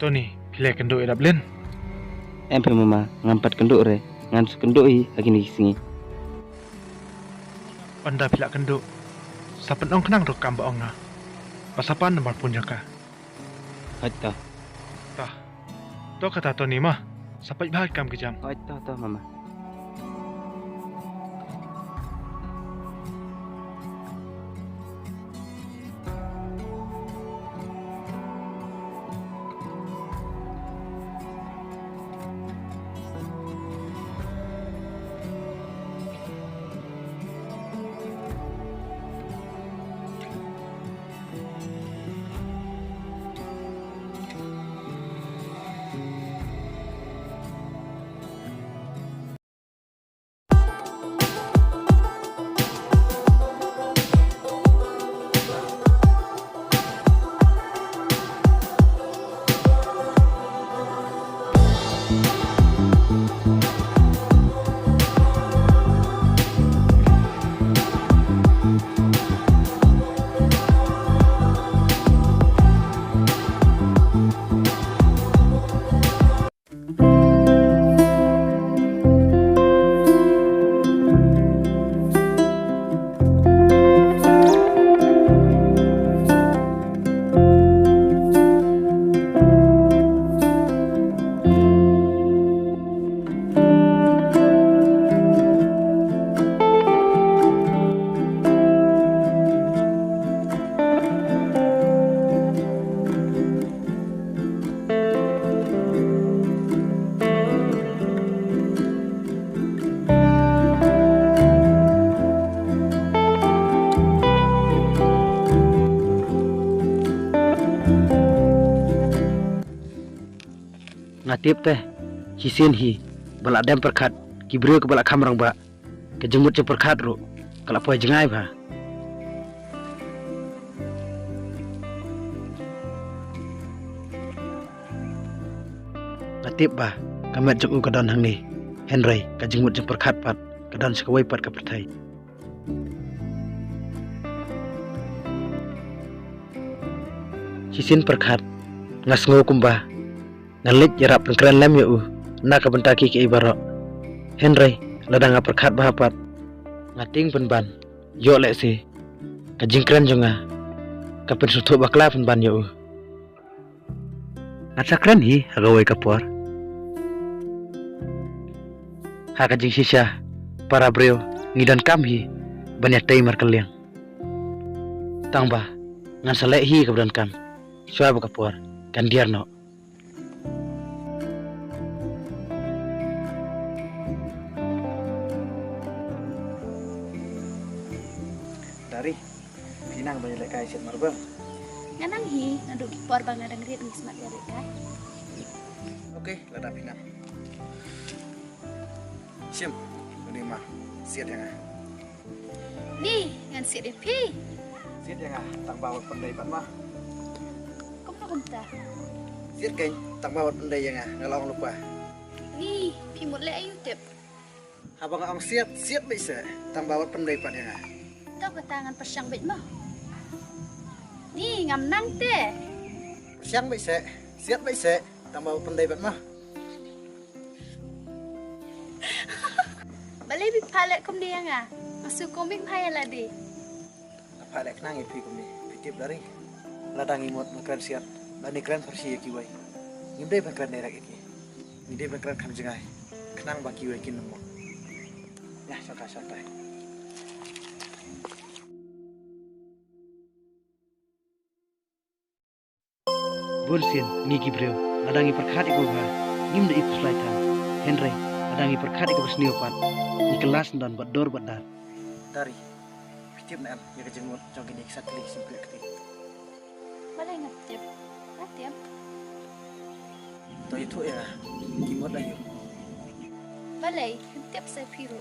Tony, pilih kenduk edap len. Em pe mama ngampat kenduk re, ngan kenduk hi agini singi. Anda pilih kenduk. Sapen ong kenang rekam ba ong na. Pasapan nomor pun jaka. Hatta, Tah. To kata Tony mah. Sampai bahag kam kejam. hatta mama. Ngatip teh, hisin hi, balak dem perkat, kibrio ke balak kamrang ba, kejemut je perkat ru, kalau poy jengai ba. Ngatip ba, kamet jeng u kadon hang ni, Henry, kejemut je perkat pat, kadon sekawai pat ke pertai. Hisin perkat, ngas ngau kumba. Ngalit jarap pengkeren lem ya nak bentaki ke ibarat Henry ladang perkat bahapat ngating penban yo lek si kajingkren jonga kapin sutuk bakla penban ya ngasakren hi hagawai kapor ha kajing sisya para brio ngidan kam hi banyak tay markeliang tangba ngan salek hi keberan kam suai bakapor kan diarno. Dari, pinang banyak lekai set marbang. Nganang hi, ngaduk kipor bang ngadang rit ng semat ya lekai. Oke, lada pinang. Sim, ini mah siat yang ah. Ni, ngan siat ya pi. Siat yang ah, tak bawa pandai pat mah. Kamu nak Siat kain, tak bawa pandai yang ah, ngalong lupa. Ni, pi mut le ayu tip. Abang ang siat bisa, tak bawa pandai pat yang ah. Tahu ke tangan persyang bet mah. Ni, ngam nang teh. Siang bisa, siat bisa, tak bawa pandai pat mah. Balai bi palet kum dia nga. Masuk komik payah lah di. Apa lek nang ipi kumi, pitip dari. Ladang imut makran siat, bani kran versi ya kiwai. Ngimdai makran derek iki. Ngimdai makran kam jengai. Kenang baki wai kin nemu. Ya, santai. Bursin ngiki brio, ladangi perkhati ko ba. Ngimdai ikus laitan. Henry, ladangi perkhati ko besniopat. Ni kelas dan bador badar. Dari pitip na ya kejengmut jong gini satli simpel keti. Balai ngatip. Ngatip. To itu ya, kimot ayo. Balai, ngatip saya piru.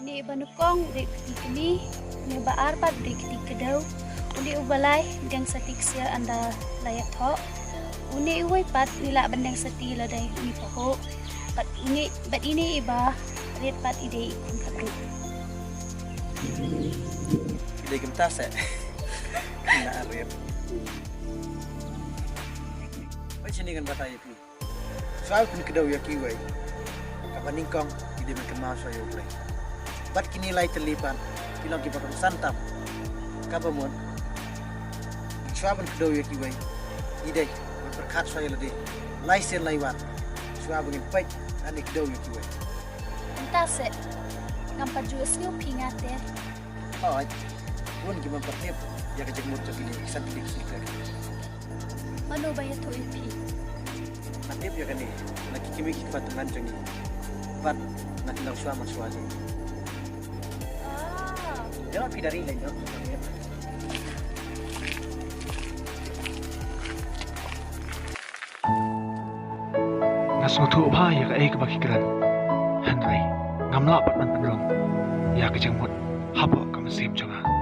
Ini banukong dek ini, ini baar pat dek kedau. Uli ubalay deng satik sia anda layak ho. Uni uway pat nila bandeng sati laday uni paho. Bat ini iba red pat ide ikun kabru. Ide gentas ya. Kena red. Baik sini kan batay pi. Soal pun kedau ya kiwai. Kapan ningkong ide makan mau saya play. Bat kini lai terlipat. Bilang kita pakai santam. Kapan mon? Soal pun kedau ya kiwai. Ide berkat saya lede. Lai sen laiwan. Soal pun baik ane kedau ya kiwai. Entah se, ngapa juga sih pingate. Oh, pun gimana pertip ya kejeng motor ini santik sikar. Mano ba yato ipi? Natip ya kan ni, lagi kimi kita patungan jangi. Pat nak lang suama suaja. Ah, Jangan pidari lain no. Ngas ngutu ba ya ka ay kabakikran. Henry, ngamla pat man penrong. Ya ka jengmut, habo ka masim jonga.